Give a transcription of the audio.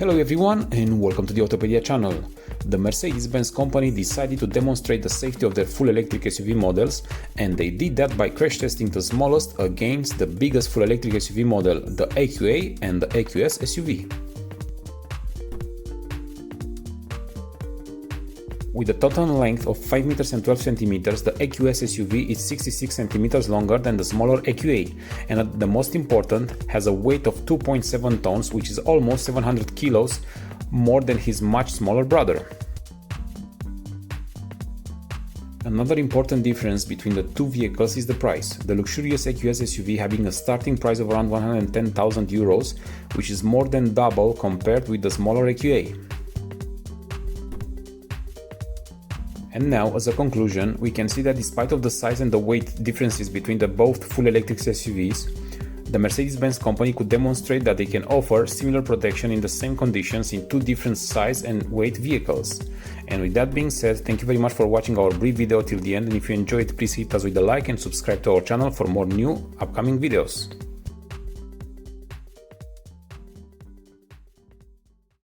Hello everyone and welcome to the Autopedia channel. The Mercedes Benz company decided to demonstrate the safety of their full electric SUV models, and they did that by crash testing the smallest against the biggest full electric SUV model, the EQA and the EQS SUV. With a total length of 5 meters and 12 centimeters, the EQS SUV is 66 centimeters longer than the smaller EQA, and the most important, has a weight of 2.7 tons, which is almost 700 kilos more than his much smaller brother. Another important difference between the two vehicles is the price, the luxurious EQS SUV having a starting price of around 110,000 euros, which is more than double compared with the smaller EQA. And now, as a conclusion, we can see that despite of the size and the weight differences between the both full electric SUVs, the Mercedes-Benz company could demonstrate that they can offer similar protection in the same conditions in two different size and weight vehicles. And with that being said, thank you very much for watching our brief video till the end, and if you enjoyed, please hit us with a like and subscribe to our channel for more new upcoming videos.